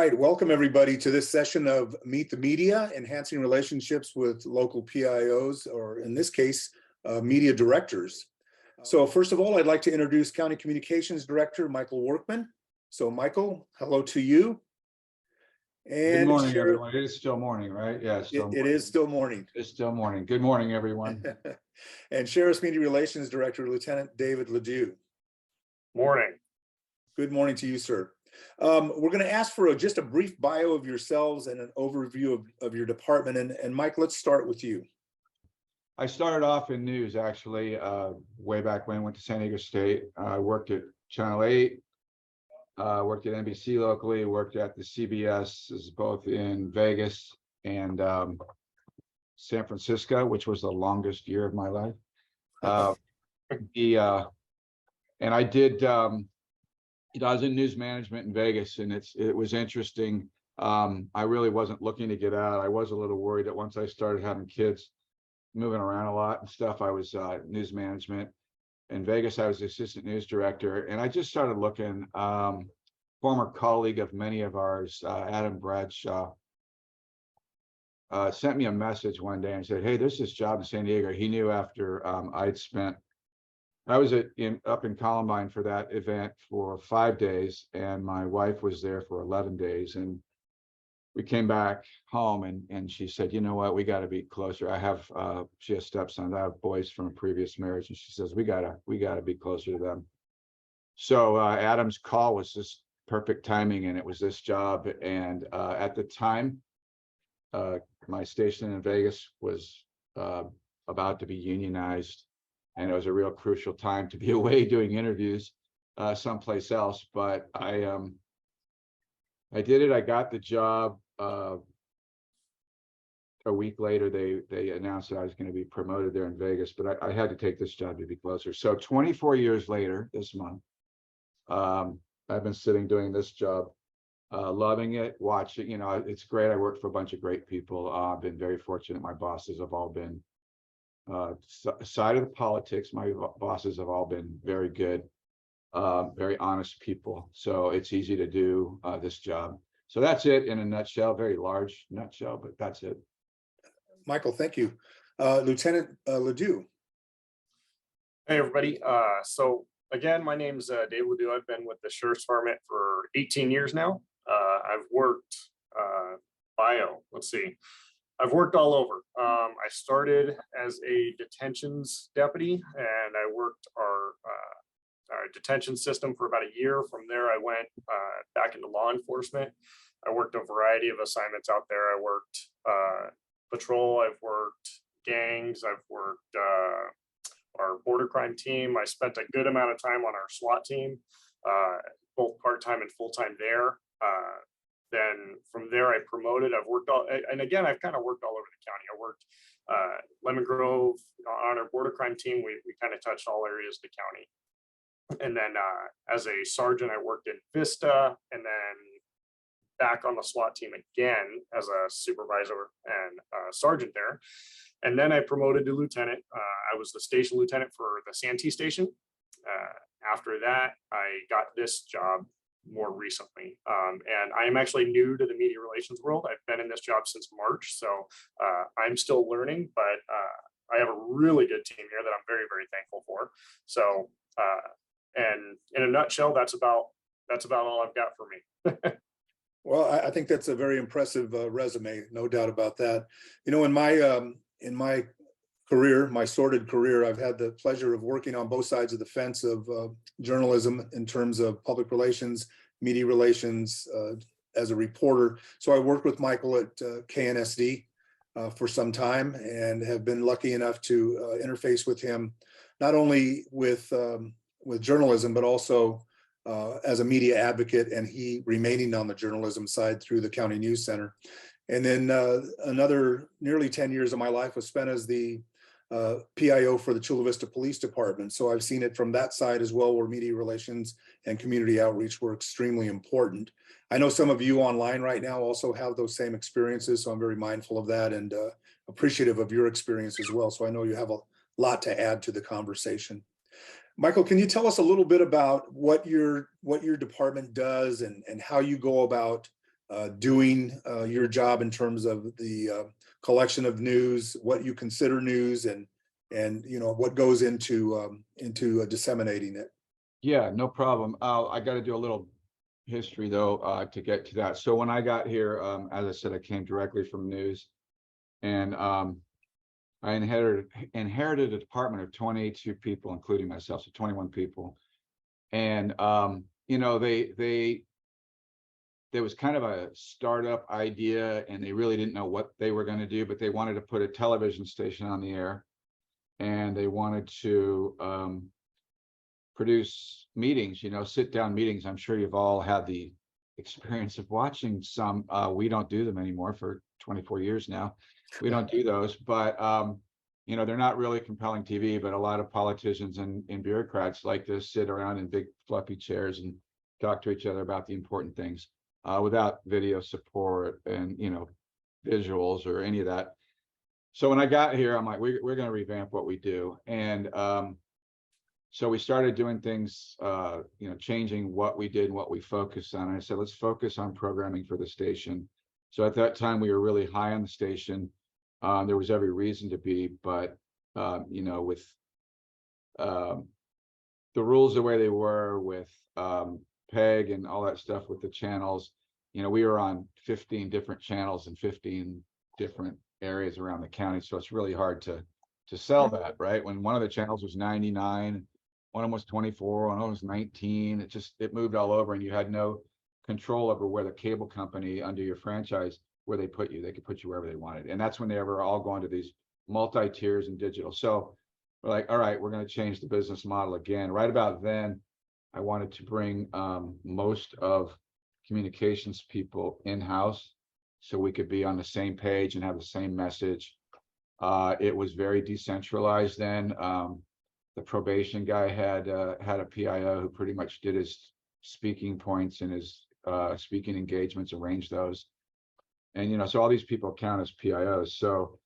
right, welcome everybody to this session of Meet the Media, Enhancing Relationships with Local PIOs, or in this case, media directors. So first of all, I'd like to introduce County Communications Director, Michael Workman. So Michael, hello to you. And good morning, everyone. It is still morning, right? Yeah, it is still morning. It's still morning. Good morning, everyone. And Sheriff's Media Relations Director, Lieutenant David LaDieu. Morning. Good morning to you, sir. We're going to ask for just a brief bio of yourselves and an overview of your department. And Mike, let's start with you. I started off in news, actually, way back when I went to San Diego State. I worked at Channel 8, worked at NBC locally, worked at the CBS, both in Vegas and San Francisco, which was the longest year of my life. And I did, I was in news management in Vegas, and it was interesting. I really wasn't looking to get out. I was a little worried that once I started having kids, moving around a lot and stuff, I was news management. In Vegas, I was the assistant news director, and I just started looking. Former colleague of many of ours, Adam Bradshaw, sent me a message one day and said, "Hey, there's this job in San Diego." He knew after I was up in Columbine for that event for 5 days, and my wife was there for 11 days. And we came back home, and she said, "You know what, we got to be closer." She has stepsons. I have boys from a previous marriage, and she says, we gotta be closer to them. So Adam's call was just perfect timing, and it was this job. And at the time, my station in Vegas was about to be unionized, and it was a real crucial time to be away doing interviews someplace else. But I did it. I got the job. A week later, they announced that I was going to be promoted there in Vegas, but I had to take this job to be closer. So 24 years later, this month, I've been sitting doing this job, loving it, watching. It's great. I worked for a bunch of great people. I've been very fortunate. My bosses have all been side of the politics. My bosses have all been very good, very honest people. So it's easy to do this job. So that's it in a nutshell, very large nutshell, but that's it. Michael, thank you. Lieutenant LaDieu. Hey, everybody. So again, my name's Dave LaDieu. I've been with the Sheriff's Department for 18 years now. I've worked I've worked all over. I started as a detentions deputy, and I worked our detention system for about a year. From there, I went back into law enforcement. I worked a variety of assignments out there. I worked patrol, I've worked gangs, I've worked our border crime team. I spent a good amount of time on our SWAT team, both part-time and full-time there. Then from there, I promoted. I've worked I've kind of worked all over the county. I worked Lemon Grove on our border crime team. We kind of touched all areas of the county. And then as a sergeant, I worked in Vista, and then back on the SWAT team again as a supervisor and sergeant there. And then I promoted to lieutenant. I was the station lieutenant for the Santee station. After that, I got this job more recently. And I am actually new to the media relations world. I've been in this job since March, so I'm still learning, but I have a really good team here that I'm very, very thankful for. So, and in a nutshell, that's about all I've got for me. Well, I think that's a very impressive resume, no doubt about that. In my career, my sordid career, I've had the pleasure of working on both sides of the fence of journalism in terms of public relations, media relations, as a reporter. So I worked with Michael at KNSD for some time, and have been lucky enough to interface with him, not only with journalism, but also as a media advocate, and he remaining on the journalism side through the County News Center. And then another nearly 10 years of my life was spent as the PIO for the Chula Vista Police Department. So I've seen it from that side as well, where media relations and community outreach were extremely important. I know some of you online right now also have those same experiences, so I'm very mindful of that and appreciative of your experience as well. So I know you have a lot to add to the conversation. Michael, can you tell us a little bit about what your department does and how you go about doing your job in terms of the collection of news, what you consider news, and what goes into disseminating it. Yeah, no problem. I got to do a little history though to get to that. So when I got here, as I said, I came directly from news, and I inherited a department of 22 people, including myself, so 21 people. And there was kind of a startup idea, and they really didn't know what they were going to do, but they wanted to put a television station on the air, and they wanted to produce meetings, sit down meetings. I'm sure you've all had the experience of watching some. We don't do them anymore for 24 years now. We don't do those, but they're not really compelling TV, but a lot of politicians and bureaucrats like to sit around in big fluffy chairs and talk to each other about the important things without video support and visuals or any of that. So when I got here, I'm like, we're going to revamp what we do. And so we started doing things, changing what we did and what we focused on. And I said, let's focus on programming for the station. So at that time, we were really high on the station. There was every reason to be, but, with the rules the way they were with PEG and all that stuff with the channels, we were on 15 different channels in 15 different areas around the county. So it's really hard to sell that, right? When one of the channels was 99, one of them was 24, one of them was 19. It moved all over, and you had no control over where the cable company under your franchise, where they put you. They could put you wherever they wanted. And that's when they were all going to these multi-tiers and digital. So we're like, all right, we're going to change the business model again. Right about then, I wanted to bring most of communications people in-house so we could be on the same page and have the same message. It was very decentralized then. The probation guy had a PIO who pretty much did his speaking points and his speaking engagements, arranged those. And, so all these people count as PIOs. So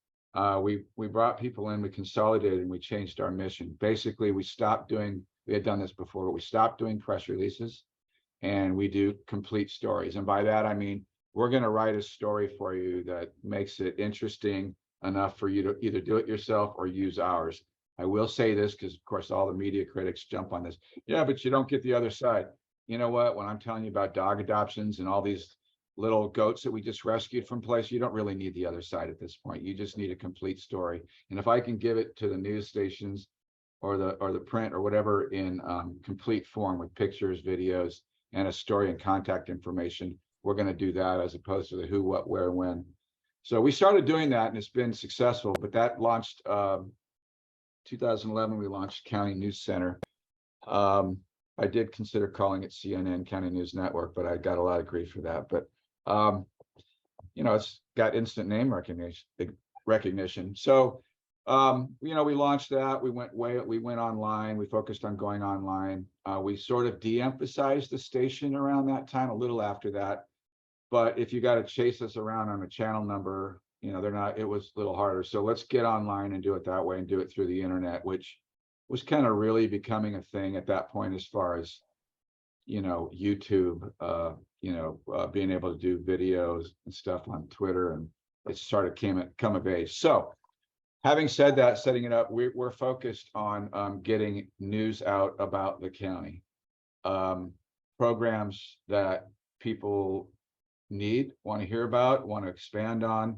we brought people in, we consolidated, and we changed our mission. Basically, we had done this before, but we stopped doing press releases, and we do complete stories. And by that, I mean, we're going to write a story for you that makes it interesting enough for you to either do it yourself or use ours. I will say this because, of course, all the media critics jump on this. Yeah, but you don't get the other side. You know what? When I'm telling you about dog adoptions and all these little goats that we just rescued from place, you don't really need the other side at this point. You just need a complete story. And if I can give it to the news stations or the print or whatever in complete form with pictures, videos, and a story and contact information, we're going to do that as opposed to the who, what, where, when. So we started doing that, and it's been successful. But that launched 2011. We launched County News Center. I did consider calling it CNN, County News Network, but I got a lot of grief for that. But it's got instant name recognition. So we launched that. We went online. We focused on going online. We sort of de-emphasized the station around that time, a little after that. But if you got to chase us around on a channel number, it was a little harder. So let's get online and do it that way and do it through the internet, which was kind of really becoming a thing at that point as far as, YouTube, being able to do videos and stuff on Twitter, and it sort of come of age. So having said that, setting it up, we're focused on getting news out about the county, programs that people want to hear about, want to expand on,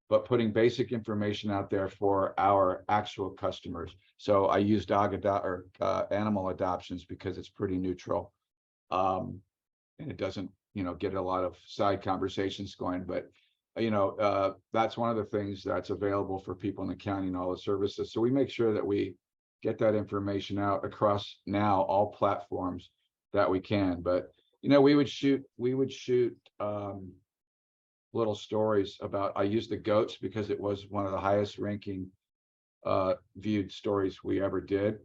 but putting basic information out there for our actual customers. So I use animal adoptions because it's pretty neutral, and it doesn't, get a lot of side conversations going. But that's one of the things that's available for people in the county and all the services. So we make sure that we get that information out across now all platforms that we can. But we would shoot little stories about. I used the goats because it was one of the highest ranking viewed stories we ever did.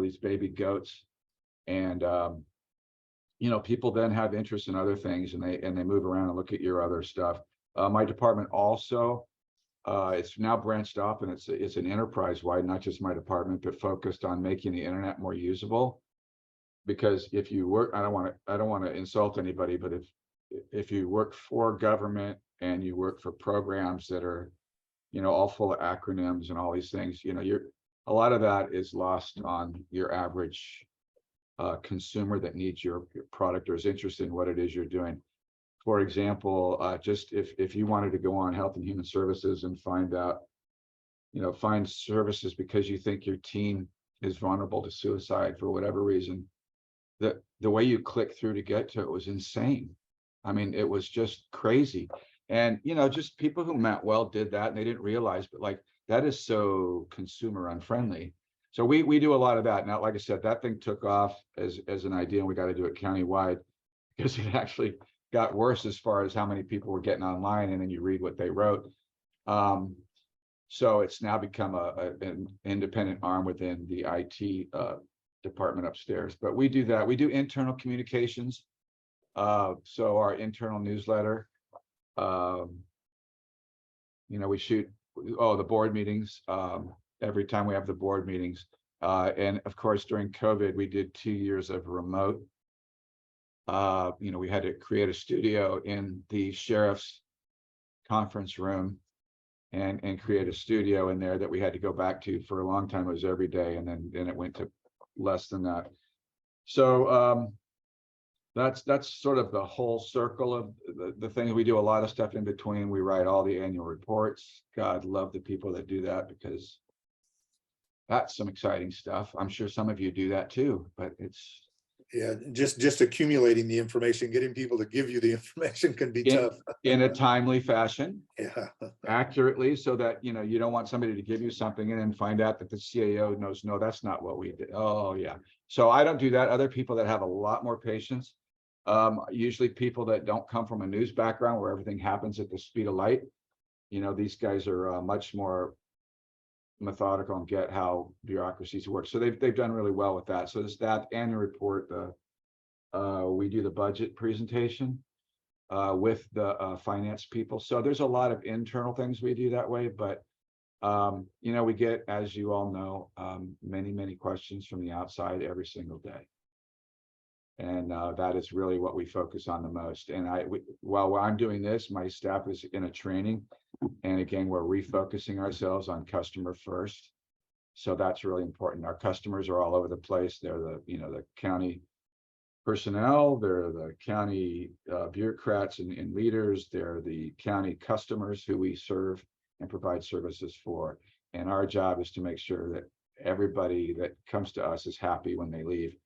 These baby goats, and people then have interest in other things, and they move around and look at your other stuff. My department also, it's now branched off, and it's an enterprise-wide, not just my department, but focused on making the internet more usable. Because if you work, I don't want to insult anybody, but if you work for government and you work for programs that are, all full of acronyms and all these things, a lot of that is lost on your average consumer that needs your product or is interested in what it is you're doing. For example, just if you wanted to go on Health and Human Services and find out, find services because you think your teen is vulnerable to suicide for whatever reason, the way you click through to get to it was insane. I mean, it was just crazy. And, just people who meant well did that and they didn't realize, but like, that is so consumer unfriendly. So we do a lot of that. Now, like I said, that thing took off as an idea and we got to do it countywide because it actually got worse as far as how many people were getting online and then you read what they wrote. So it's now become an independent arm within the IT department upstairs. But we do that. We do internal communications. So our internal newsletter, we shoot the board meetings every time we have the board meetings. And of course, during COVID, we did 2 years of remote. We had to create a studio in the sheriff's conference room and create a studio in there that we had to go back to for a long time. It was every day. And then it went to less than that. So that's sort of the whole circle of the things. We do a lot of stuff in between. We write all the annual reports. God love the people that do that because that's some exciting stuff. I'm sure some of you do that too, but it's just accumulating the information, getting people to give you the information can be tough in a timely fashion, accurately, so that you don't want somebody to give you something and then find out that the CAO knows, no, that's not what we did. Oh yeah. So I don't do that. Other people that have a lot more patience, usually people that don't come from a news background where everything happens at the speed of light. These guys are much more methodical and get how bureaucracies work. So they've done really well with that. So there's that annual report. We do the budget presentation with the finance people. So there's a lot of internal things we do that way. But we get, as you all know, many questions from the outside every single day. And that is really what we focus on the most. And while I'm doing this, my staff is in a training. And again, we're refocusing ourselves on customer first. So that's really important. Our customers are all over the place. They're the county personnel, they're the county bureaucrats and leaders, they're the county customers who we serve and provide services for. And our job is to make sure that everybody that comes to us is happy when they leave.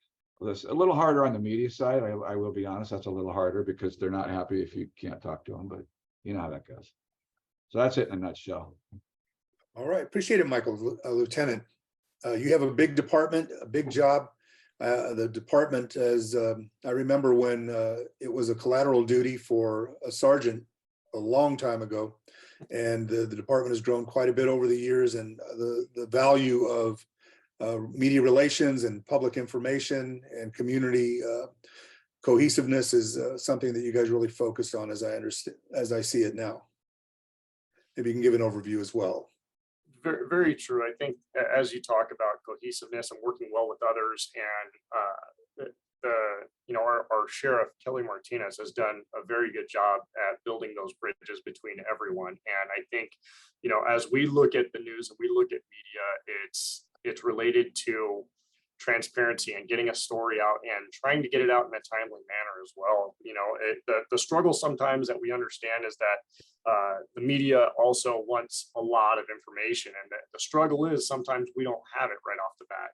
It's a little harder on the media side. I will be honest, that's a little harder because they're not happy if you can't talk to them, but you know how that goes. So that's it in a nutshell. All right, appreciate it, Michael, Lieutenant. You have a big department, a big job. The department, as I remember when it was a collateral duty for a sergeant a long time ago, and the department has grown quite a bit over the years, and the value of media relations and public information and community cohesiveness is something that you guys really focused on, as I understand, as I see it now. Maybe you can give an overview as well. Very, very true. I think as you talk about cohesiveness and working well with others, and our sheriff Kelly Martinez has done a very good job at building those bridges between everyone. And I think, as we look at the news and we look at media, it's related to transparency and getting a story out and trying to get it out in a timely manner as well. The struggle sometimes that we understand is that the media also wants a lot of information, and the struggle is sometimes we don't have it right off the bat.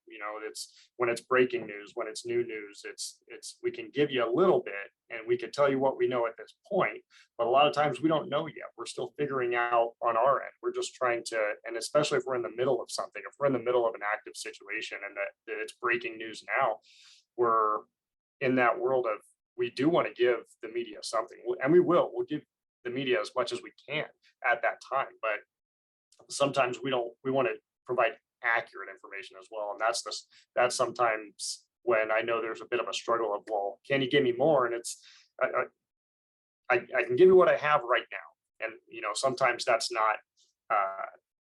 It's when it's breaking news, when it's new news, it's we can give you a little bit and we can tell you what we know at this point, but a lot of times we don't know yet. We're still figuring out on our end. We're just trying to, and especially if we're in the middle of something, if we're in the middle of an active situation and that it's breaking news now, we're in that world of, we do want to give the media something, and we'll give the media as much as we can at that time, but sometimes we want to provide accurate information as well. And that's sometimes when I know there's a bit of a struggle of, well, can you give me more? And it's, I can give you what I have right now. And, sometimes that's not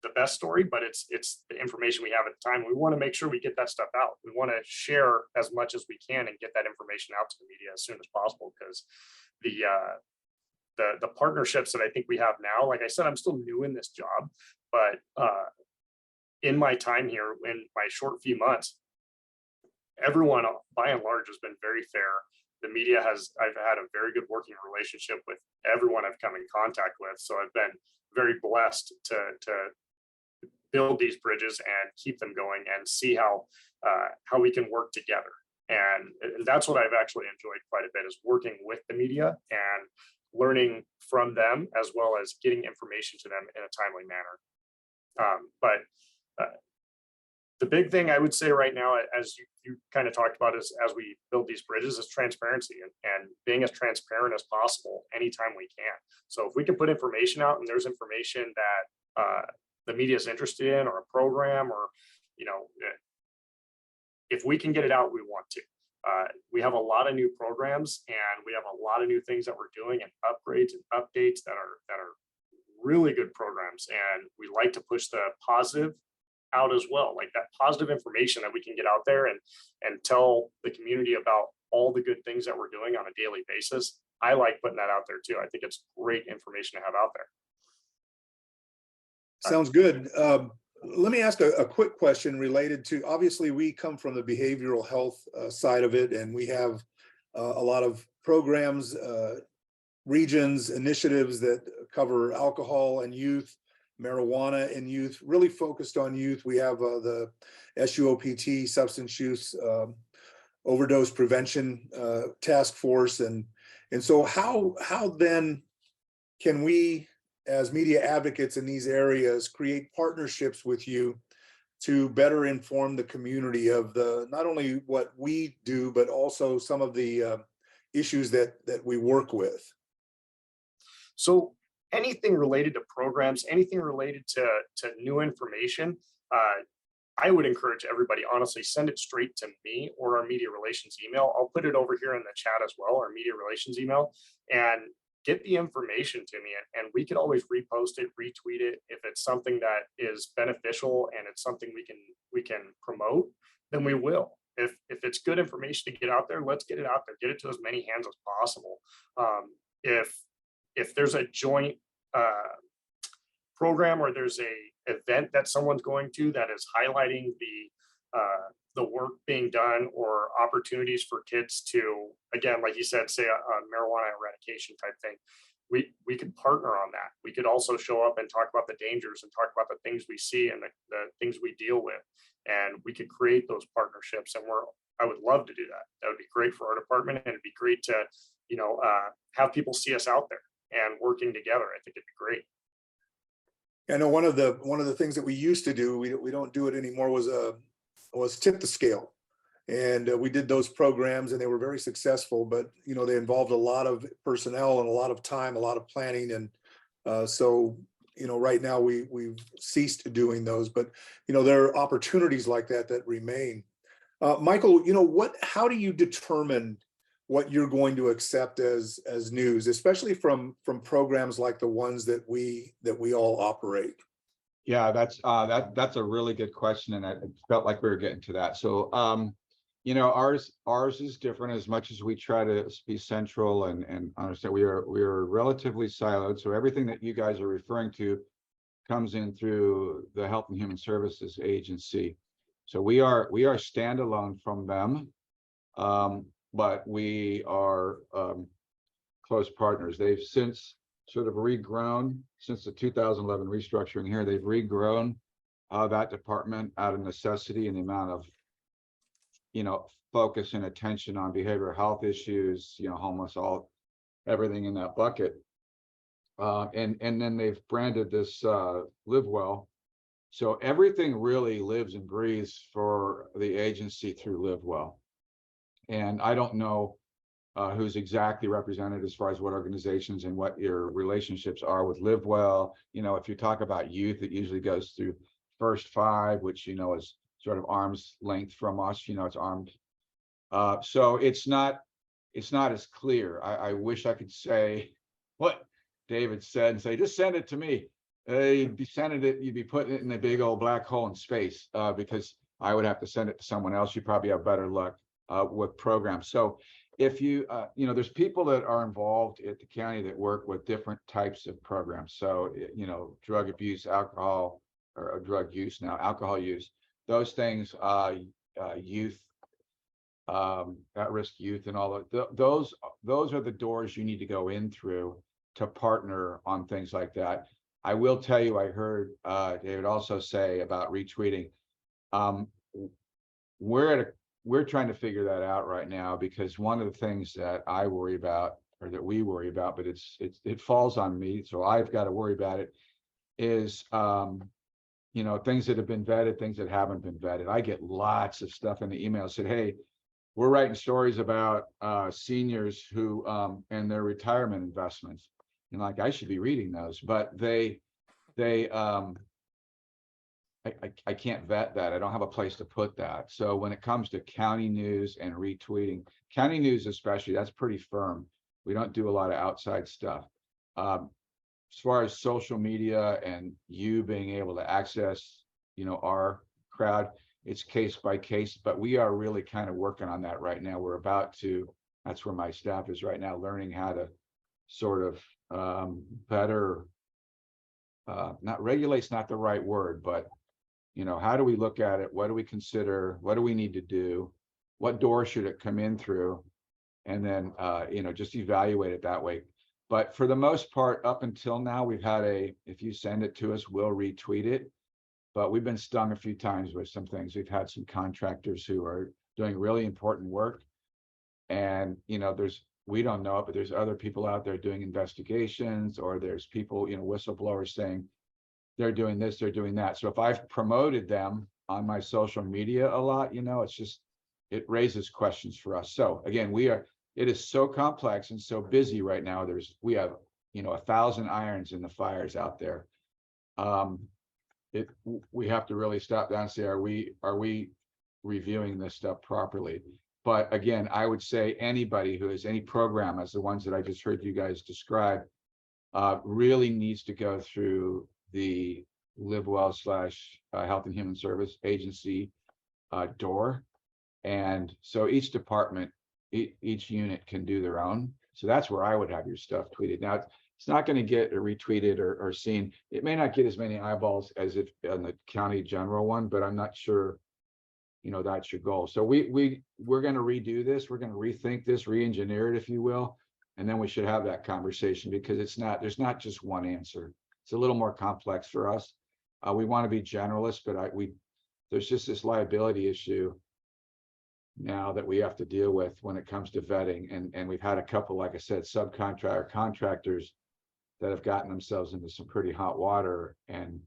the best story, but it's the information we have at the time. We want to make sure we get that stuff out. We want to share as much as we can and get that information out to the media as soon as possible, because the partnerships that I think we have now. Like I said, I'm still new in this job, but in my time here, in my short few months, everyone by and large has been very fair. The media I've had a very good working relationship with everyone I've come in contact with. So I've been very blessed to build these bridges and keep them going and see how we can work together. And that's what I've actually enjoyed quite a bit, is working with the media and learning from them, as well as getting information to them in a timely manner. But the big thing I would say right now, as you kind of talked about, is as we build these bridges, is transparency and being as transparent as possible anytime we can. So if we can put information out and there's information that the media is interested in, or a program, or, you know, if we can get it out, we want to. We have a lot of new programs, and we have a lot of new things that we're doing, and upgrades and updates that are really good programs. And we like to push the positive out as well, like that positive information that we can get out there and tell the community about all the good things that we're doing on a daily basis. I like putting that out there too. I think it's great information to have out there. Sounds good. Let me ask a quick question related to, obviously we come from the behavioral health side of it, and we have a lot of programs, regions, initiatives that cover alcohol and youth, marijuana and youth, really focused on youth. We have the SUOPT, substance use overdose prevention task force, and so how then can we, as media advocates in these areas, create partnerships with you to better inform the community of not only what we do, but also some of the issues that we work with? So anything related to programs, anything related to new information, I would encourage everybody, honestly, send it straight to me or our media relations email. I'll put it over here in the chat as well, our media relations email, and get the information to me, and we can always repost it, retweet it. If it's something that is beneficial and it's something we can promote, then we will. If it's good information to get out there, let's get it out there, get it to as many hands as possible. If there's a joint program, or there's a event that someone's going to that is highlighting the work being done, or opportunities for kids to, again, like you said, say a marijuana eradication type thing, we could partner on that. We could also show up and talk about the dangers and talk about the things we see and the things we deal with, and we could create those partnerships. And I would love to do that. That would be great for our department, and it'd be great to, you know, have people see us out there and working together. I think it'd be great. I know one of the things that we used to do, we don't do it anymore, was tip the scale, and we did those programs, and they were very successful. But you know, they involved a lot of personnel and a lot of time, a lot of planning, and so you know, right now we've ceased doing those. But you know, there are opportunities like that remain. Michael, you know, how do you determine what you're going to accept as news, especially from programs like the ones that we all operate? Yeah, that's a really good question, and I felt like we were getting to that. So, you know, ours is different. As much as we try to be central and understand, we are relatively siloed. So everything that you guys are referring to comes in through the Health and Human Services Agency. So we are standalone from them, but we are close partners. They've since sort of regrown, since the 2011 restructuring here. They've regrown that department out of necessity, and the amount of, you know, focus and attention on behavioral health issues, you know, homeless, everything in that bucket. And then they've branded this Live Well. So everything really lives and breathes for the agency through Live Well. And I don't know who's exactly represented as far as what organizations and what your relationships are with Live Well. You know, if you talk about youth, it usually goes through First Five, which, you know, is sort of arm's length from us. You know, it's armed. So it's not as clear. I wish I could say what David said and say, just send it to me. You'd be sending it, you'd be putting it in a big old black hole in space, because I would have to send it to someone else. You probably have better luck with programs. So if you, there's people that are involved at the county that work with different types of programs. So, drug abuse, alcohol, or drug use now, alcohol use, those things, youth, at-risk youth and all of those are the doors you need to go in through to partner on things like that. I will tell you, I heard David also say about retweeting. We're trying to figure that out right now, because one of the things that I worry about, or that we worry about, but it falls on me, so I've got to worry about it, is things that have been vetted, things that haven't been vetted. I get lots of stuff in the email said, hey, we're writing stories about seniors who and their retirement investments, and like, I should be reading those, but I can't vet that. I don't have a place to put that. So when it comes to county news and retweeting, county news especially, that's pretty firm. We don't do a lot of outside stuff. As far as social media and you being able to access, our crowd, it's case by case, but we are really kind of working on that right now. We're about to, that's where my staff is right now, learning how to sort of better, not regulate's not the right word, but how do we look at it? What do we consider? What do we need to do? What door should it come in through? And then, just evaluate it that way. But for the most part, up until now, we've had if you send it to us, we'll retweet it. But we've been stung a few times with some things. We've had some contractors who are doing really important work. And, we don't know it, but there's other people out there doing investigations, or there's people, whistleblowers saying, they're doing this, they're doing that. So if I've promoted them on my social media a lot, it raises questions for us. So again, it is so complex and so busy right now. We have, 1,000 irons in the fires out there. We have to really stop down and say, are we reviewing this stuff properly? But again, I would say anybody who has any program, as the ones that I just heard you guys describe, really needs to go through the LiveWell / Health and Human Service Agency door. And so each department, each unit can do their own. So that's where I would have your stuff tweeted. Now, it's not going to get retweeted or seen. It may not get as many eyeballs as if on the county general one, but I'm not sure, that's your goal. So we're going to redo this. We're going to rethink this, re-engineer it, if you will. And then we should have that conversation, because there's not just one answer. It's a little more complex for us. We want to be generalists, but there's just this liability issue now that we have to deal with when it comes to vetting. And we've had a couple, like I said, contractors that have gotten themselves into some pretty hot water, and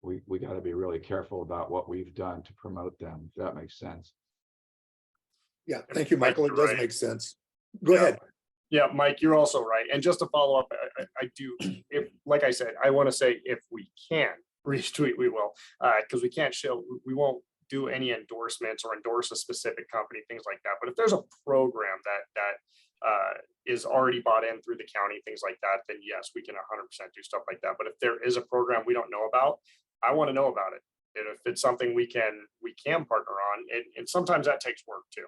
we got to be really careful about what we've done to promote them, if that makes sense. Yeah, thank you, Michael. It You're does right. make sense. Go ahead. Yeah, Mike, you're also right. And just to follow up, I do, like I said, I want to say, if we can retweet, we will, because we won't do any endorsements or endorse a specific company, things like that. But if there's a program that is already bought in through the county, things like that, then yes, we can 100% do stuff like that. But if there is a program we don't know about, I want to know about it. And if it's something we can partner on, and sometimes that takes work too.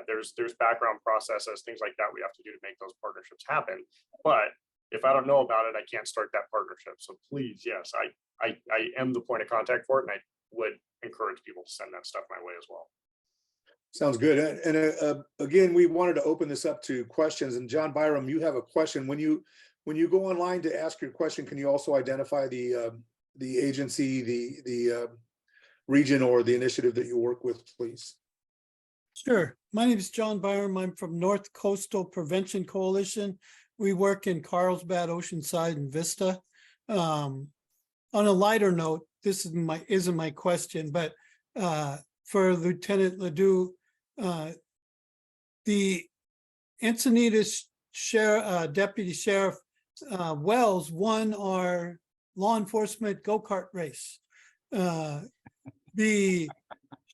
There's background processes, things like that we have to do to make those partnerships happen. But if I don't know about it, I can't start that partnership. So please, yes, I am the point of contact for it, and I would encourage people to send that stuff my way as well. Sounds good. And again, we wanted to open this up to questions. And John Byram, you have a question. When you go online to ask your question, can you also identify the agency, the region, or the initiative that you work with, please? Sure. My name is John Byram. I'm from North Coastal Prevention Coalition. We work in Carlsbad, Oceanside, and Vista. On a lighter note, this isn't my question, but for Lieutenant LaDieu, the Encinitas Deputy Sheriff Wells won our law enforcement go-kart race. The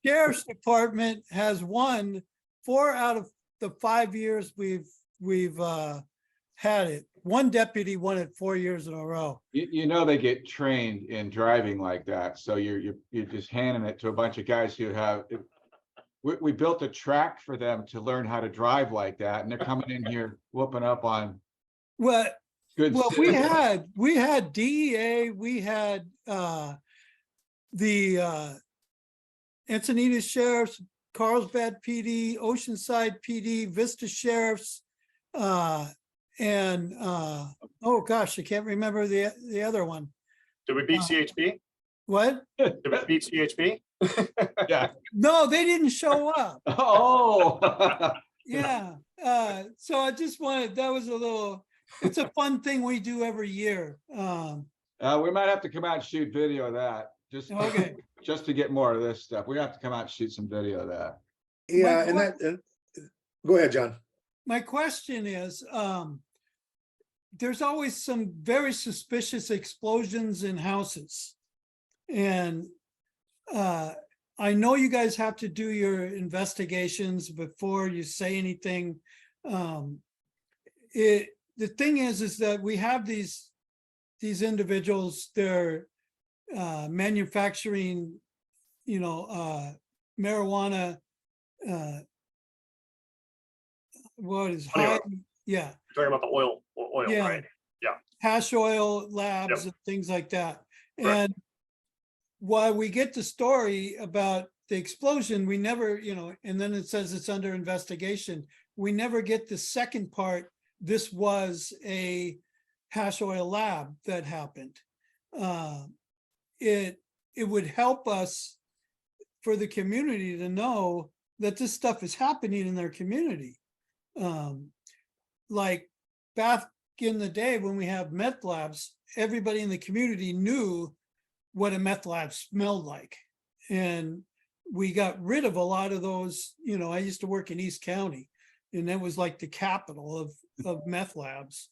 Sheriff's Department has won 4 out of the 5 years we've had it. One deputy won it 4 years in a row. They get trained in driving like that. So you're just handing it to a bunch of guys who have we built a track for them to learn how to drive like that, and they're coming in here whooping up on Well, good. well, we had DEA, we had the Encinitas Sheriff's, Carlsbad PD, Oceanside PD, Vista Sheriffs, and oh gosh, I can't remember the other one. Did we beat CHP? What? Did we beat CHP? Yeah. No, they didn't show up. Oh. Yeah. So I just wanted, that was a little, it's a fun thing we do every year. We might have to come out and shoot video of that. Okay. Just to get more of this stuff. We have to come out and shoot some video of that. Yeah, and go ahead, John. My question is, there's always some very suspicious explosions in houses. And I know you guys have to do your investigations before you say anything. The thing is that we have these individuals, they're manufacturing, marijuana, what is high? Yeah. You're talking about the oil, Yeah. right? Yeah. Hash oil labs and things like that. Correct. And while we get the story about the explosion, we never, and then it says it's under investigation. We never get the second part. This was a hash oil lab that happened. It would help us for the community to know that this stuff is happening in their community. Like back in the day when we have meth labs, everybody in the community knew what a meth lab smelled like. And we got rid of a lot of those. I used to work in East County, and that was like the capital of meth labs.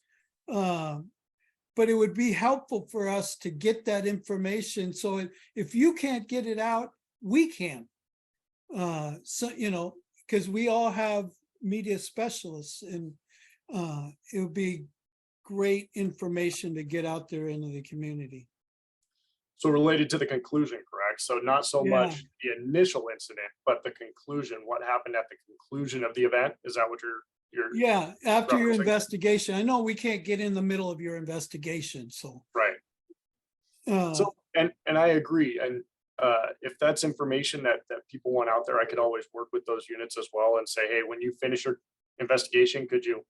But it would be helpful for us to get that information. So if you can't get it out, we can. So, because we all have media specialists, and it would be great information to get out there into the community. So related to the conclusion, correct? So not so much the initial incident, but the conclusion, what happened at the conclusion of the event? Is that what you're Yeah, after your referencing? investigation. I know we can't get in the middle of your investigation, so. Right. So, and I agree. And if that's information that people want out there, I could always work with those units as well and say, hey, when you finish your investigation, could you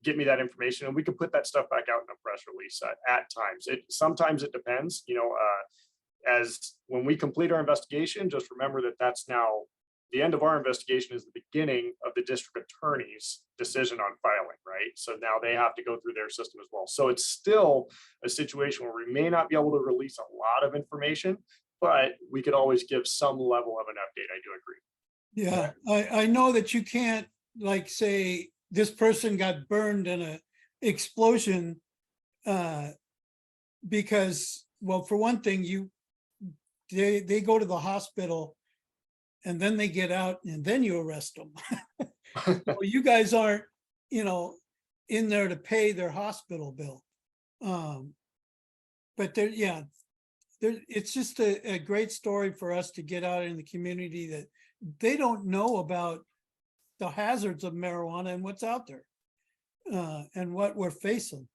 get me that information, and we can put that stuff back out in a press release at times. Sometimes it depends, as when we complete our investigation, just remember that that's now the end of our investigation is the beginning of the district attorney's decision on filing, right? So now they have to go through their system as well. So it's still a situation where we may not be able to release a lot of information, but we could always give some level of an update. I do agree. Yeah, I know that you can't, like, say this person got burned in a explosion because, well, for one thing, they go to the hospital and then they get out and then you arrest them. Well, you guys aren't, in there to pay their hospital bill. But it's just a great story for us to get out in the community that they don't know about the hazards of marijuana and what's out there and what we're facing.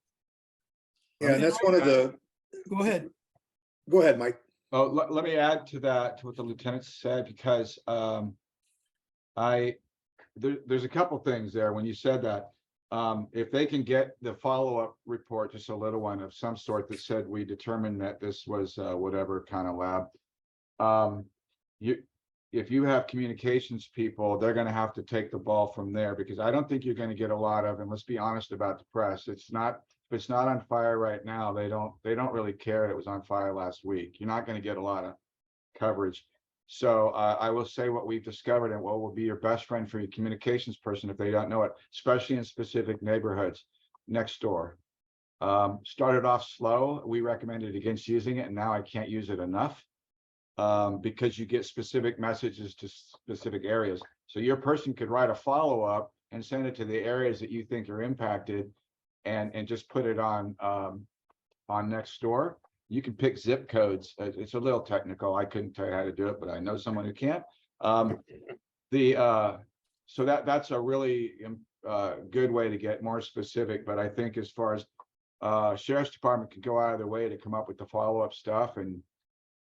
Yeah, and that's one of the. Go ahead. Go ahead, Mike. Oh, let me add to that, to what the lieutenant said, because there's a couple things there when you said that. If they can get the follow-up report, just a little one of some sort that said we determined that this was whatever kind of lab, if you have communications people, they're going to have to take the ball from there, because I don't think you're going to get a lot of, and let's be honest about the press. If it's not on fire right now, they don't really care it was on fire last week. You're not going to get a lot of coverage. So I will say what we've discovered, and what will be your best friend for your communications person if they don't know it, especially in specific neighborhoods next door. Started off slow. We recommended against using it, and now I can't use it enough. Because you get specific messages to specific areas. So your person could write a follow-up and send it to the areas that you think are impacted, and just put it on Nextdoor. You can pick zip codes. It's a little technical. I couldn't tell you how to do it, but I know someone who can. So that's a really good way to get more specific, but I think as far as sheriff's department could go out of their way to come up with the follow-up stuff, and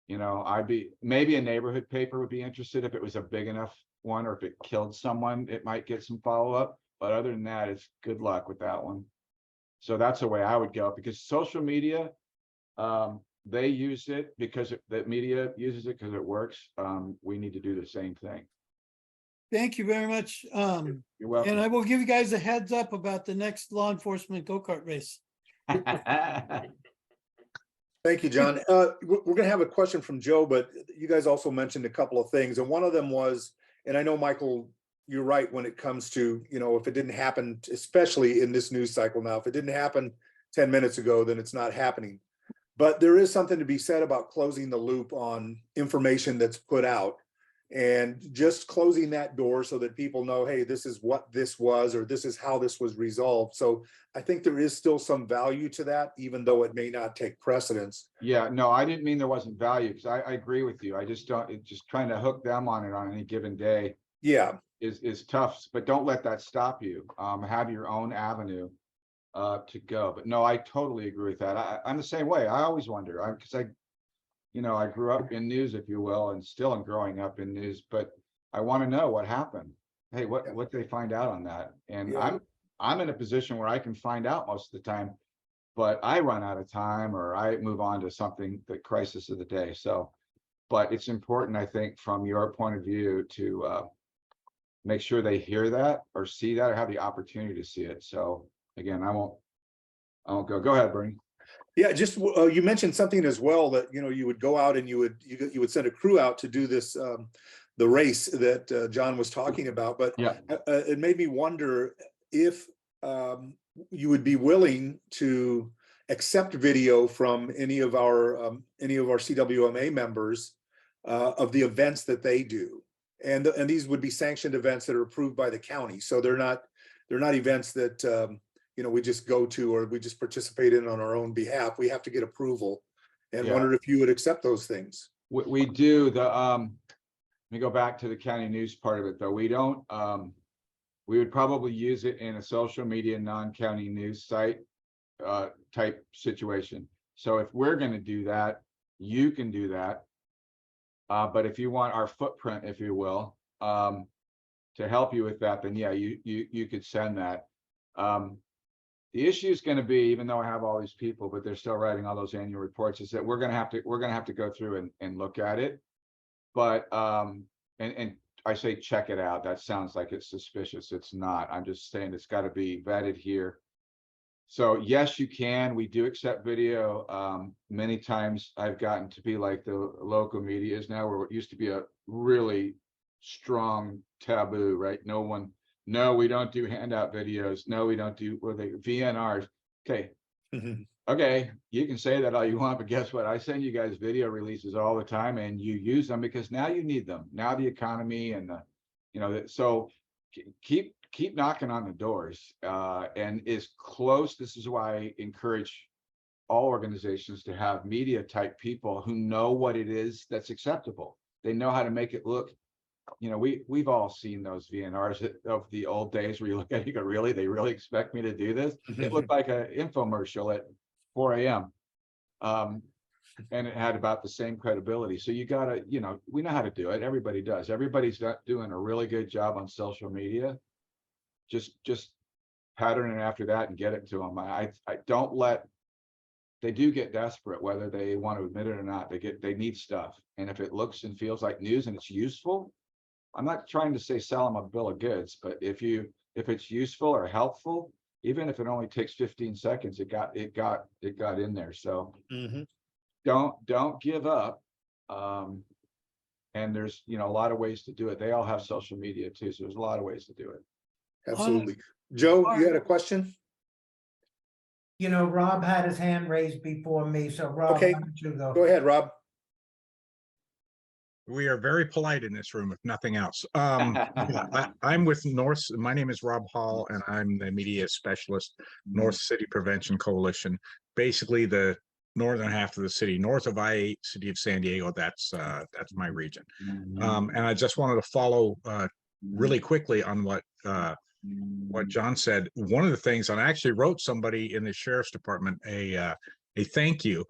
maybe a neighborhood paper would be interested if it was a big enough one, or if it killed someone, it might get some follow-up. But other than that, it's good luck with that one. So that's the way I would go, because social media, they use it because the media uses it because it works. We need to do the same thing. Thank you very much. You're welcome. And I will give you guys a heads up about the next law enforcement go-kart race. Thank you, John. We're going to have a question from Joe, but you guys also mentioned a couple of things. And one of them was, and I know, Michael, you're right when it comes to, if it didn't happen, especially in this news cycle now, if it didn't happen 10 minutes ago, then it's not happening. But there is something to be said about closing the loop on information that's put out, and just closing that door so that people know, hey, this is what this was, or this is how this was resolved. So I think there is still some value to that, even though it may not take precedence. Yeah, no, I didn't mean there wasn't value, because I agree with you. I just trying to hook them on it on any given day. Yeah. Is tough, but don't let that stop you. Have your own avenue to go. But no, I totally agree with that. I'm the same way. I always wonder, because I grew up in news, if you will, and still am growing up in news, but I want to know what happened. Hey, what did they find out on that? And Yeah. I'm in a position where I can find out most of the time, but I run out of time, or I move on to something, the crisis of the day. So, but it's important, I think, from your point of view, to make sure they hear that or see that or have the opportunity to see it. So again, I won't go ahead, Bernie. Yeah, just you mentioned something as well, that you would go out and you would send a crew out to do this, the race that John was talking about. But yeah, it made me wonder if you would be willing to accept video from any of our CWMA members of the events that they do, and these would be sanctioned events that are approved by the county. So they're not events that we just go to, or we just participate in on our own behalf. We have to get approval, and wondered if you would accept those things. We do. Let me go back to the county news part of it, though. We don't. We would probably use it in a social media non-county news site type situation. So if we're going to do that, you can do that. But if you want our footprint, if you will, to help you with that, then yeah, you could send that. The issue is going to be, even though I have all these people, but they're still writing all those annual reports, is that we're going to have to go through and look at it. But and I say check it out. That sounds like it's suspicious. It's not. I'm just saying it's got to be vetted here. So yes, you can. We do accept video. Many times I've gotten to be like the local media is now, where it used to be a really strong taboo, right? No, we don't do handout videos. No, we don't do VNRs. Okay. Okay, you can say that all you want, but guess what? I send you guys video releases all the time, and you use them because now you need them. Now the economy and so keep knocking on the doors, and is close. This is why I encourage all organizations to have media type people who know what it is that's acceptable. They know how to make it look. We've all seen those VNRs of the old days where you look at it, you go, really? They really expect me to do this? It looked like an infomercial at 4 a.m. And it had about the same credibility. So you gotta, we know how to do it. Everybody does. Everybody's doing a really good job on social media. Just pattern it after that and get it to them. I don't let. They do get desperate, whether they want to admit it or not. They need stuff, and if it looks and feels like news and it's useful. I'm not trying to say sell them a bill of goods, but if it's useful or helpful, even if it only takes 15 seconds, it got in there. So don't give up. And there's a lot of ways to do it. They all have social media too, so there's a lot of ways to do it. Absolutely. Joe, you had a question? Rob had his hand raised before me, so Rob, Okay, why don't you go? Go ahead, Rob. We are very polite in this room, if nothing else. I'm with North. My name is Rob Hall, and I'm the media specialist, North City Prevention Coalition. Basically, the northern half of the city, north of I-8, city of San Diego. That's my region. And I just wanted to follow really quickly on what John said. One of the things, and I actually wrote somebody in the sheriff's department a thank you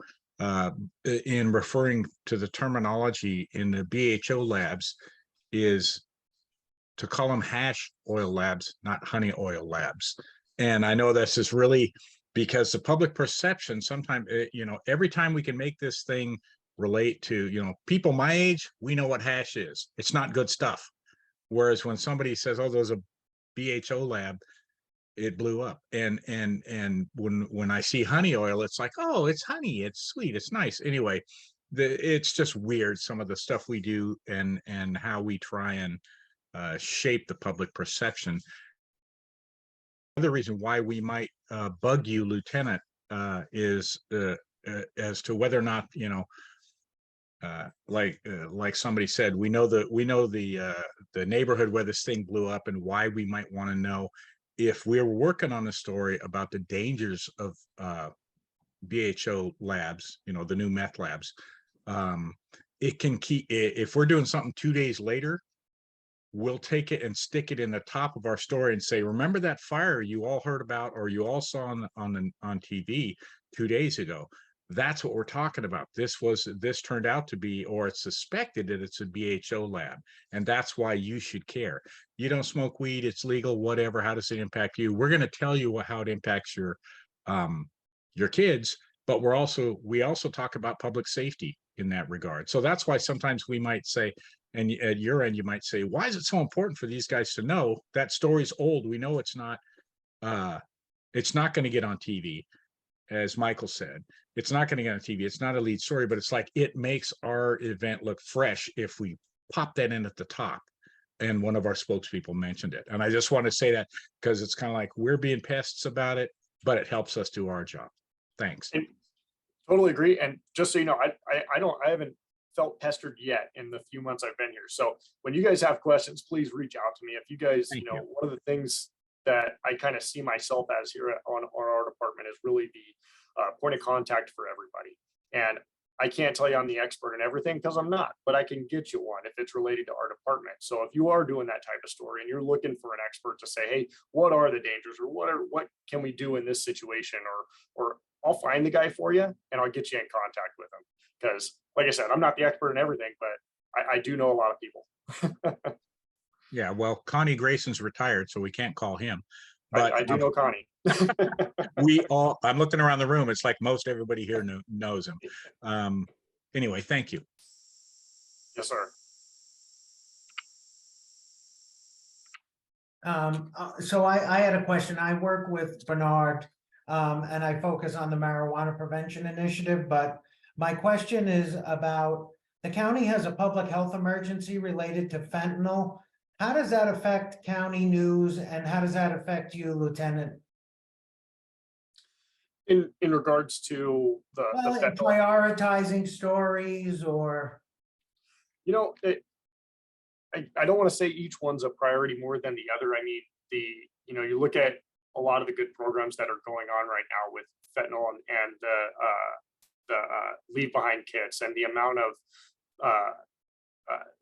in referring to the terminology in the BHO labs, is to call them hash oil labs, not honey oil labs. And I know this is really because the public perception sometimes, you know, every time we can make this thing relate to, you know, people my age, we know what hash is. It's not good stuff. Whereas when somebody says, oh, there's a BHO lab, it blew up. And when I see honey oil, it's like, oh, it's honey, it's sweet, it's nice. Anyway, it's just weird, some of the stuff we do and how we try and shape the public perception. Another reason why we might bug you, Lieutenant, is as to whether or not, you know, like somebody said, we know the neighborhood where this thing blew up, and why we might want to know if we're working on a story about the dangers of BHO labs, you know, the new meth labs. It can keep, if we're doing something 2 days later, we'll take it and stick it in the top of our story and say, remember that fire you all heard about or you all saw on TV 2 days ago? That's what we're talking about. This turned out to be, or it's suspected that it's a BHO lab, and that's why you should care. You don't smoke weed, it's legal, whatever. How does it impact you? We're going to tell you how it impacts your kids, but we also talk about public safety in that regard. So that's why sometimes we might say, and at your end, you might say, why is it so important for these guys to know that story's old? We know it's not going to get on TV, as Michael said. It's not going to get on TV. It's not a lead story, but it's like, it makes our event look fresh if we pop that in at the top. And one of our spokespeople mentioned it. And I just want to say that because it's kind of like we're being pests about it, but it helps us do our job. Thanks. And totally agree. And just so you know, I haven't felt pestered yet in the few months I've been here. So when you guys have questions, please reach out to me. If you guys, Thank you know, you. one of the things that I kind of see myself as here on our department is really the point of contact for everybody. And I can't tell you I'm the expert in everything because I'm not, but I can get you one if it's related to our department. So if you are doing that type of story and you're looking for an expert to say, hey, what are the dangers, or what can we do in this situation, or I'll find the guy for you and I'll get you in contact with him. Because like I said, I'm not the expert in everything, but I do know a lot of people. Yeah, well, Connie Grayson's retired, so we can't call him. But I do know Connie. I'm looking around the room. It's like most everybody here knows him. Anyway, thank you. Yes, sir. So I had a question. I work with Bernard, and I focus on the marijuana prevention initiative, but my question is about, the county has a public health emergency related to fentanyl. How does that affect county news, and how does that affect you, Lieutenant? In regards to the fentanyl, Prioritizing stories, or, you know, I don't want to say each one's a priority more than the other. I mean, you look at a lot of the good programs that are going on right now with fentanyl and the leave behind kits, and the amount of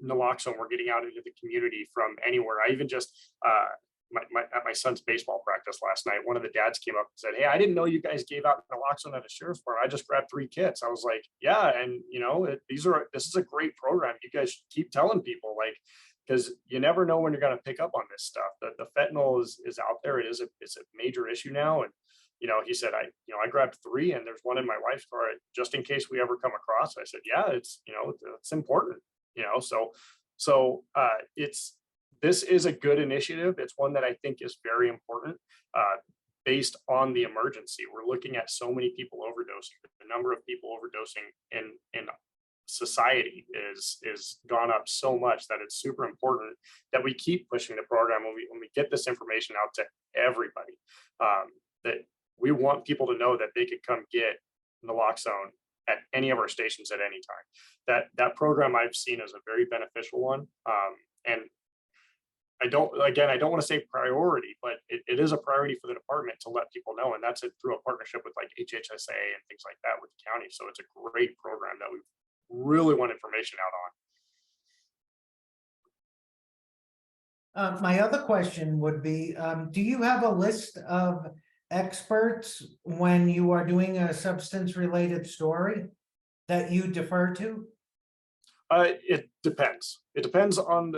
naloxone we're getting out into the community from anywhere. I even just at my son's baseball practice last night, one of the dads came up and said, hey, I didn't know you guys gave out naloxone at a sheriff's department. I just grabbed 3 kits. I was like, yeah. And you know, this is a great program. You guys should keep telling people, like, because you never know when you're going to pick up on this stuff. The fentanyl is out there. It's a major issue now. And you know, he said, I grabbed 3, and there's one in my wife's car just in case we ever come across. I said, yeah, it's important, you know. So this is a good initiative. It's one that I think is very important based on the emergency. We're looking at so many people overdosing. The number of people overdosing in society is gone up so much that it's super important that we keep pushing the program when we get this information out to everybody. That we want people to know that they could come get naloxone at any of our stations at any time. That program I've seen is a very beneficial one. And I don't want to say priority, but it is a priority for the department to let people know. And that's it through a partnership with like HHSA and things like that with the county. So it's a great program that we really want information out on. My other question would be, do you have a list of experts when you are doing a substance-related story that you defer to? It depends. It depends on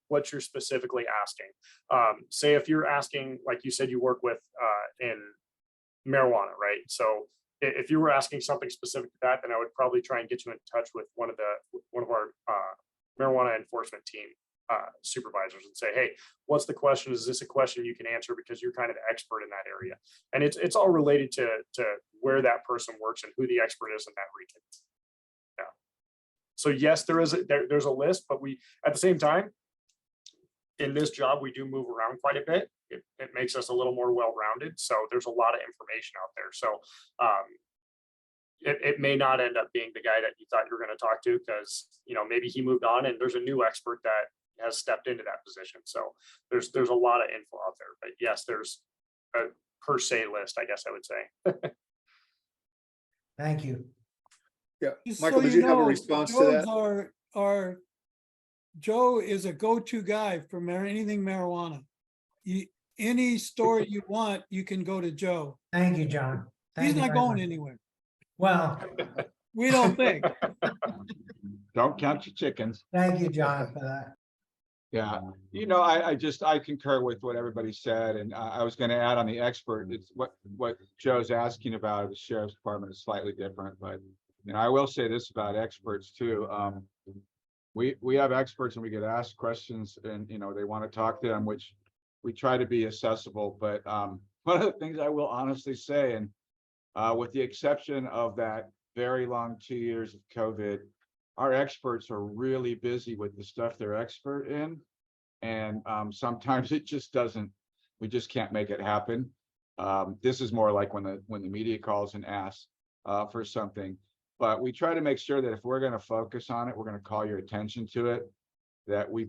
what you're specifically asking. Say if you're asking, like you said, you work with in marijuana, right? So if you were asking something specific to that, then I would probably try and get you in touch with one of our marijuana enforcement team supervisors and say, hey, what's the question? Is this a question you can answer because you're kind of the expert in that area? And it's all related to where that person works and who the expert is in that region. Yeah. So yes, there's a list, but we at the same time, in this job, we do move around quite a bit. It makes us a little more well-rounded. So there's a lot of information out there. So it may not end up being the guy that you thought you were going to talk to because, maybe he moved on and there's a new expert that has stepped into that position. So there's a lot of info out there. But yes, there's a per se list, I guess I would say. Thank you. Yeah, Just Michael, so did you have a know, response to Joe's that? Joe is a go-to guy for anything marijuana. Any story you want, you can go to Joe. Thank you, John. Thank He's you not very going much. anywhere. Well, We don't think. Don't count your chickens. thank you, John, for that. Yeah, I concur with what everybody said, and I was going to add on the expert. It's what Joe's asking about the sheriff's department is slightly different, but I will say this about experts too. We have experts and we get asked questions, and they want to talk to them, which we try to be accessible. But one of the things I will honestly say, and with the exception of that very long 2 years of COVID, our experts are really busy with the stuff they're expert in. And sometimes it just doesn't, we just can't make it happen. This is more like when the media calls and asks for something. But we try to make sure that if we're going to focus on it, we're going to call your attention to it, that we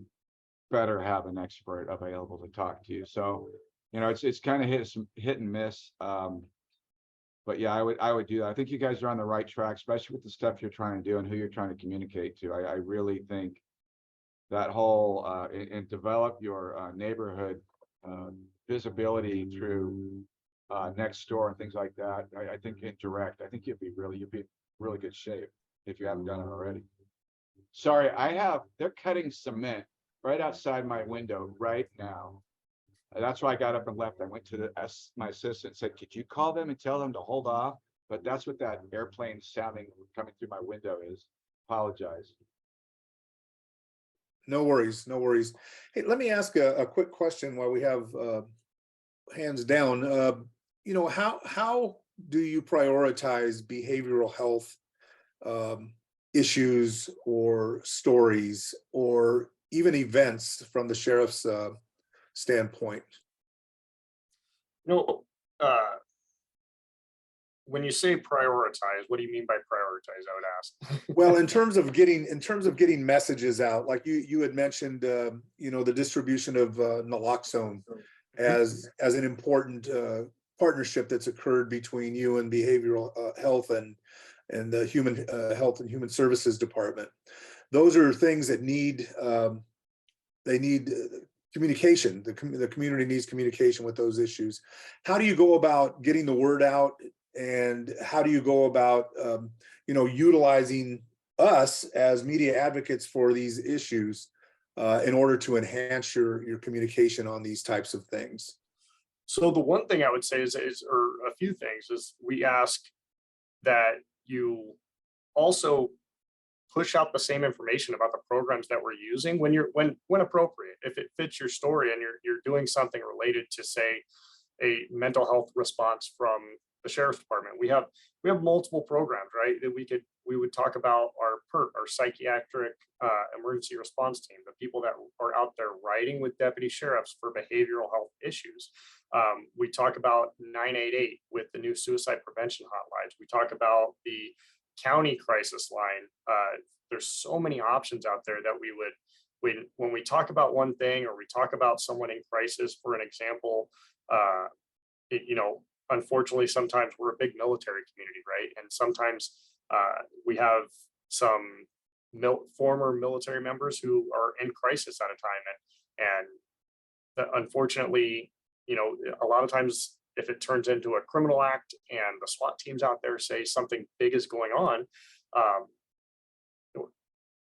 better have an expert available to talk to you. So, it's kind of hit and miss. But yeah, I would do that. I think you guys are on the right track, especially with the stuff you're trying to do and who you're trying to communicate to. I really think that whole and develop your neighborhood visibility through next door and things like that. I think indirect. I think you'd be in really good shape if you haven't done it already. Sorry, they're cutting cement right outside my window right now. That's why I got up and left. I went to my assistant and said, could you call them and tell them to hold off? But that's what that airplane sounding coming through my window is. Apologize. No worries, no worries. Hey, let me ask a quick question while we have hands down. How do you prioritize behavioral health issues or stories or even events from the sheriff's standpoint? When you say prioritize, what do you mean by prioritize? I would ask. Well, in terms of getting messages out, like you had mentioned, the distribution of naloxone as an important partnership that's occurred between you and behavioral health and the human health and human services department. Those are things that need communication. The community needs communication with those issues. How do you go about getting the word out, and how do you go about utilizing us as media advocates for these issues in order to enhance your communication on these types of things? So the one thing I would say is or a few things is we ask that you also push out the same information about the programs that we're using when appropriate. If it fits your story and you're doing something related to, say, a mental health response from the sheriff's department, we have multiple programs, right? That we would talk about our PERT, our psychiatric emergency response team, the people that are out there riding with deputy sheriffs for behavioral health issues. We talk about 988 with the new suicide prevention hotlines. We talk about the county crisis line. There's so many options out there that we would when we talk about one thing, or we talk about someone in crisis, for an example, you know, unfortunately, sometimes we're a big military community, right? And sometimes we have some former military members who are in crisis at a time, and unfortunately, you know, a lot of times if it turns into a criminal act and the SWAT teams out there say something big is going on,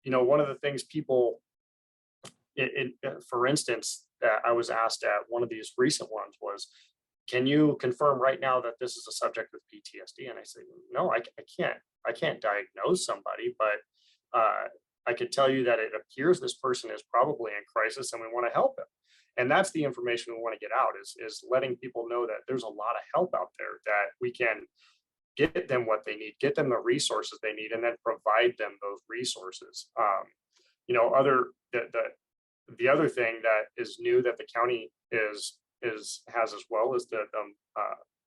you know, one of the things people, for instance, that I was asked at one of these recent ones was, can you confirm right now that this is a subject with PTSD? And I said, no, I can't diagnose somebody, but I could tell you that it appears this person is probably in crisis and we want to help them. And that's the information we want to get out, is letting people know that there's a lot of help out there, that we can get them what they need, get them the resources they need, and then provide them those resources. You know, the other thing that is new that the county has as well is the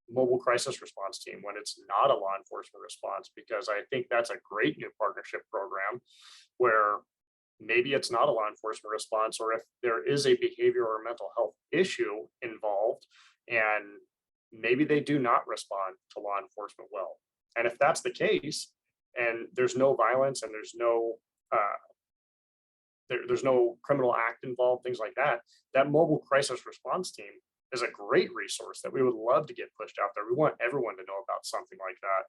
mobile crisis response team when it's not a law enforcement response, because I think that's a great new partnership program where maybe it's not a law enforcement response, or if there is a behavior or mental health issue involved, and maybe they do not respond to law enforcement well. And if that's the case, and there's no violence and there's no there's no criminal act involved, things like that, that mobile crisis response team is a great resource that we would love to get pushed out there. We want everyone to know about something like that.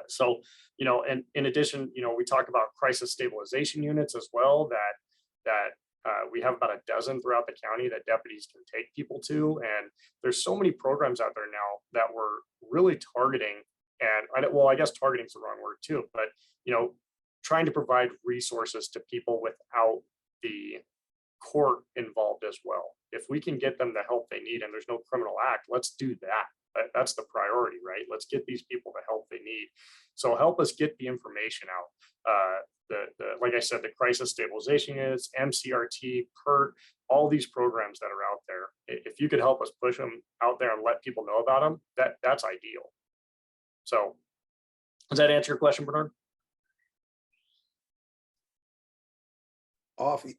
So, you know, and in addition, you know, we talk about crisis stabilization units as well, that we have about a dozen throughout the county that deputies can take people to. And there's so many programs out there now that we're really targeting. And well, I guess targeting is the wrong word too, but, you know, trying to provide resources to people without the court involved as well. If we can get them the help they need and there's no criminal act, let's do that. That's the priority, right? Let's get these people the help they need. So help us get the information out. Like I said, the crisis stabilization units, MCRT, PERT, all these programs that are out there. If you could help us push them out there and let people know about them, that's ideal. So does that answer your question, Bernard?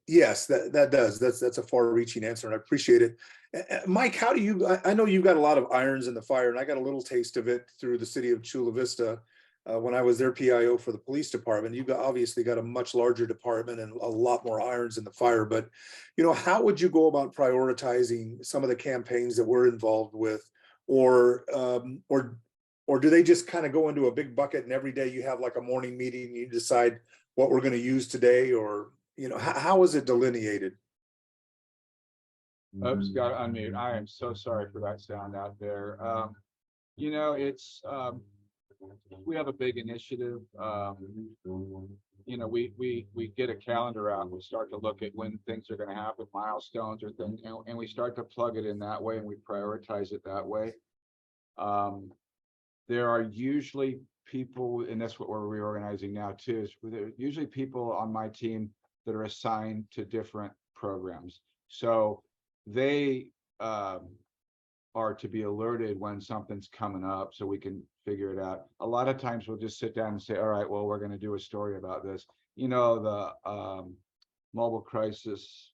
Yes, that does. That's a far-reaching answer, and I appreciate it. Mike, how do you? I know you've got a lot of irons in the fire, and I got a little taste of it through the city of Chula Vista when I was their PIO for the police department. You've obviously got a much larger department and a lot more irons in the fire. But you know, how would you go about prioritizing some of the campaigns that we're involved with, or do they just kind of go into a big bucket and every day you have like a morning meeting and you decide what we're going to use today, or you know, how is it delineated? Oops, got to unmute. I am so sorry for that sound out there. You know, it's we have a big initiative. You know, we get a calendar out and we start to look at when things are going to happen, milestones or things, and we start to plug it in that way, and we prioritize it that way. There are usually people, and that's what we're reorganizing now too, is there are usually people on my team that are assigned to different programs. So they are to be alerted when something's coming up so we can figure it out. A lot of times we'll just sit down and say, all right, well, we're going to do a story about this. You know, the mobile crisis,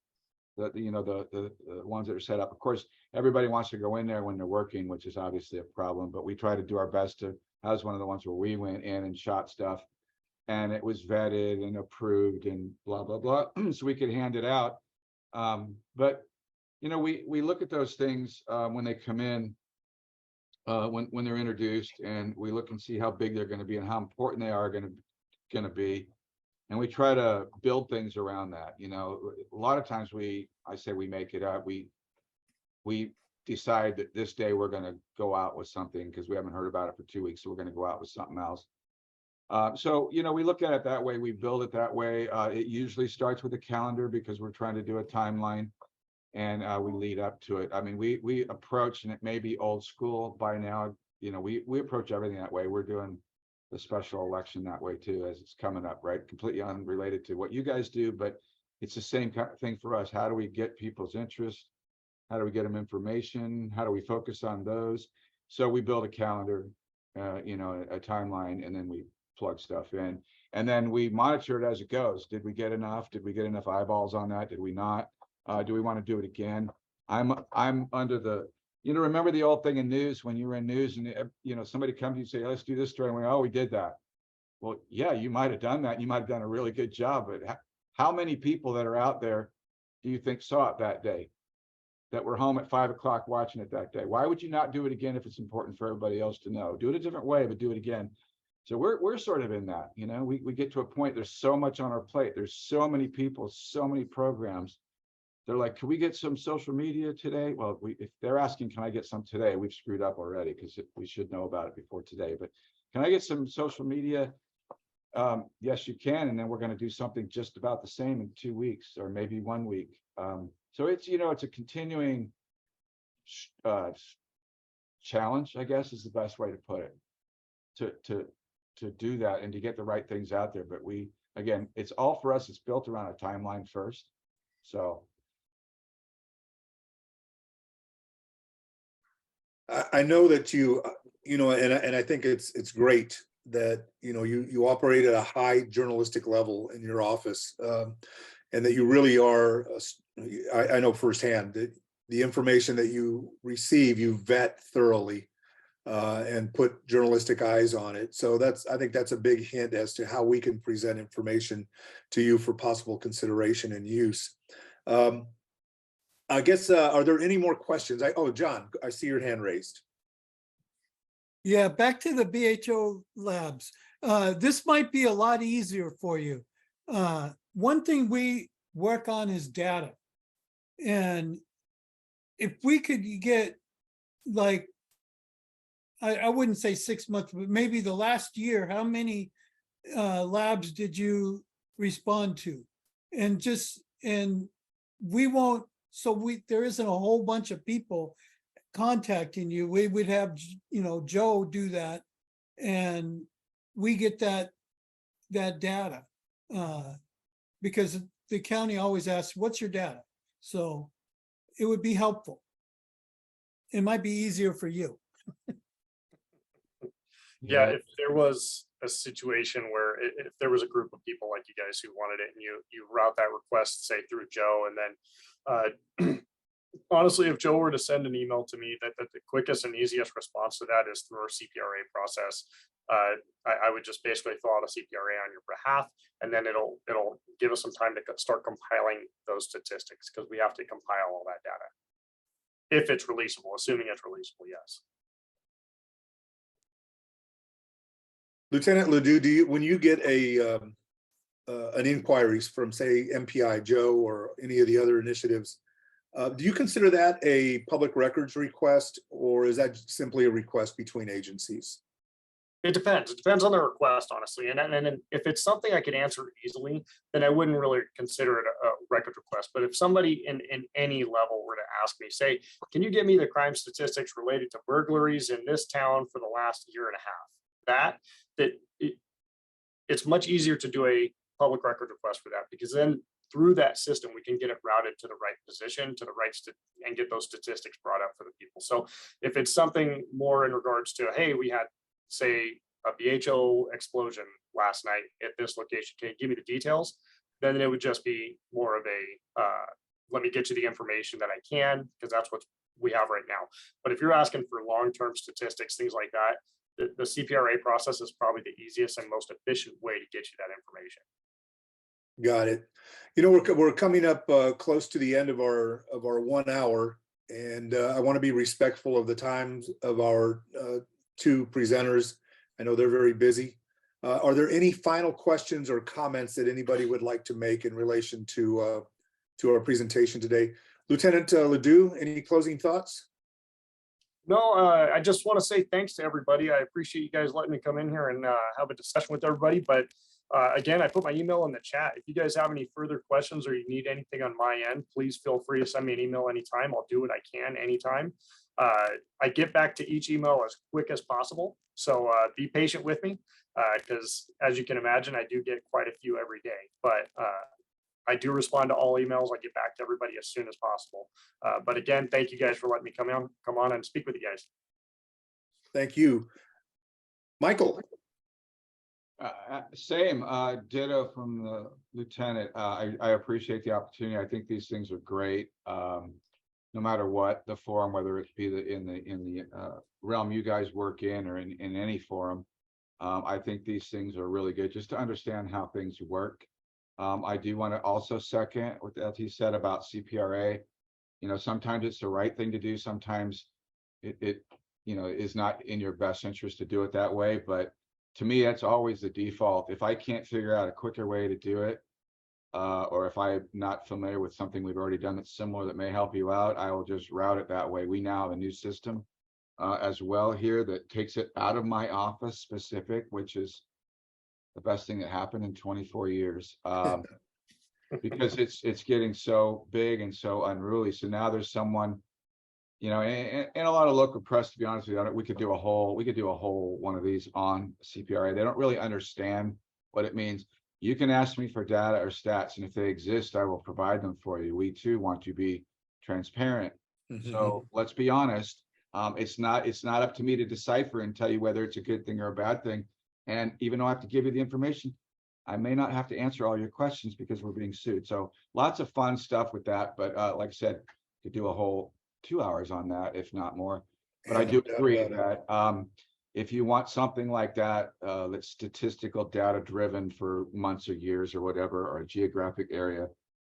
you know, the ones that are set up. Of course, everybody wants to go in there when they're working, which is obviously a problem, but we try to do our best to, that was one of the ones where we went in and shot stuff, and it was vetted and approved and blah, blah, blah, so we could hand it out. But, you know, we look at those things when they come in, when they're introduced, and we look and see how big they're going to be and how important they are going to be. And we try to build things around that. You know, a lot of times I say we make it up. We decide that this day we're going to go out with something because we haven't heard about it for 2 weeks. So we're going to go out with something else. So, you know, we look at it that way. We build it that way. It usually starts with a calendar because we're trying to do a timeline, and we lead up to it. I mean, we approach, and it may be old school by now. You know, we approach everything that way. We're doing the special election that way too, as it's coming up, right? Completely unrelated to what you guys do, but it's the same kind of thing for us. How do we get people's interest? How do we get them information? How do we focus on those? So we build a calendar, you know, a timeline, and then we plug stuff in. And then we monitor it as it goes. Did we get enough? Did we get enough eyeballs on that? Did we not? Do we want to do it again? I'm under the, remember the old thing in news when you were in news and, somebody comes to you and say, let's do this story. And we, oh, we did that. Well, yeah, you might have done that. You might have done a really good job, but how many people that are out there do you think saw it that day, that were home at 5 o'clock watching it that day? Why would you not do it again if it's important for everybody else to know? Do it a different way, but do it again. So we're sort of in that, we get to a point, there's so much on our plate. There's so many people, so many programs. They're like, can we get some social media today? Well, if they're asking, can I get some today? We've screwed up already because we should know about it before today. But can I get some social media? Yes, you can. And then we're going to do something just about the same in 2 weeks or maybe 1 week. So it's, it's a continuing challenge, I guess, is the best way to put it, to do that and to get the right things out there. But again, it's all for us. It's built around a timeline first. So. I know that and I think it's great that, you operate at a high journalistic level in your office, and that you really are, I know firsthand that the information that you receive, you vet thoroughly, and put journalistic eyes on it. So I think that's a big hint as to how we can present information to you for possible consideration and use. I guess, are there any more questions? John, I see your hand raised. Yeah, back to the BHO labs. This might be a lot easier for you. One thing we work on is data. And if we could get, like, I wouldn't say 6 months, but maybe the last year, how many labs did you respond to? And we won't, there isn't a whole bunch of people contacting you. We would have, Joe do that, and we get that data, because the county always asks, what's your data? So it would be helpful. It might be easier for you. Yeah, if there was a situation where if there was a group of people like you guys who wanted it, and you route that request, say through Joe, and then honestly, if Joe were to send an email to me, that the quickest and easiest response to that is through our CPRA process. I would just basically fill out a CPRA on your behalf, and then it'll give us some time to start compiling those statistics, because we have to compile all that data if it's releasable, assuming it's releasable. Yes. Lieutenant LaDieu, when you get an inquiries from, say, MPI Joe or any of the other initiatives, do you consider that a public records request, or is that simply a request between agencies? It depends. It depends on the request, honestly. And if it's something I could answer easily, then I wouldn't really consider it a record request. But if somebody in any level were to ask me, say, can you give me the crime statistics related to burglaries in this town for the last year and a half? It's much easier to do a public record request for that, because then through that system, we can get it routed to the right position, to the right and get those statistics brought up for the people. So if it's something more in regards to, hey, we had, say, a BHO explosion last night at this location, can you give me the details? Then it would just be more of a, let me get you the information that I can, because that's what we have right now. But if you're asking for long-term statistics, things like that, the CPRA process is probably the easiest and most efficient way to get you that information. Got it. We're coming up close to the end of our 1 hour, and I want to be respectful of the times of our two presenters. I know they're very busy. Are there any final questions or comments that anybody would like to make in relation to our presentation today? Lieutenant LaDieu, any closing thoughts? No, I just want to say thanks to everybody. I appreciate you guys letting me come in here and have a discussion with everybody. But again, I put my email in the chat. If you guys have any further questions or you need anything on my end, please feel free to send me an email anytime. I'll do what I can anytime. I get back to each email as quick as possible. So be patient with me, because as you can imagine, I do get quite a few every day. But I do respond to all emails. I get back to everybody as soon as possible. But again, thank you guys for letting me come on and speak with you guys. Thank you. Michael. Same, ditto from the lieutenant. I appreciate the opportunity. I think these things are great. No matter what the forum, whether it be in the realm you guys work in or in any forum. I think these things are really good just to understand how things work. I do want to also second what he said about CPRA. You know, sometimes it's the right thing to do. Sometimes it is not in your best interest to do it that way. But to me, that's always the default. If I can't figure out a quicker way to do it, or if I'm not familiar with something we've already done that's similar that may help you out, I will just route it that way. We now have a new system as well here that takes it out of my office specific, which is the best thing that happened in 24 years. Because it's getting so big and so unruly. So now there's someone, you know, and a lot of local press, to be honest with you, we could do a whole one of these on CPRA. They don't really understand what it means. You can ask me for data or stats, and if they exist, I will provide them for you. We too want to be transparent. So let's be honest. It's not up to me to decipher and tell you whether it's a good thing or a bad thing. And even though I have to give you the information, I may not have to answer all your questions because we're being sued. So lots of fun stuff with that. But like I said, to do a whole 2 hours on that, if not more. But I do agree that if you want something like that, that's statistical data driven for months or years or whatever, or a geographic area,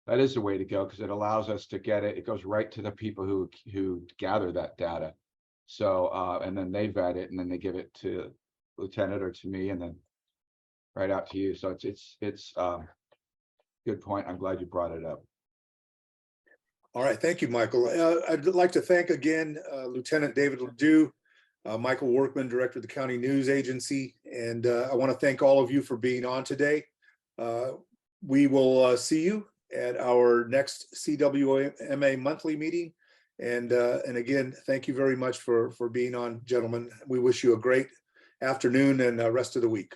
that is the way to go because it allows us to get it. It goes right to the people who gather that data. So and then they vet it and then they give it to Lieutenant or to me and then right out to you. So it's good point. I'm glad you brought it up. All right, thank you, Michael. I'd like to thank again Lieutenant David LaDieu, Michael Workman, Director of the County News Agency, and I want to thank all of you for being on today. We will see you at our next CWMA monthly meeting. And again, thank you very much for being on, gentlemen. We wish you a great afternoon and rest of the week.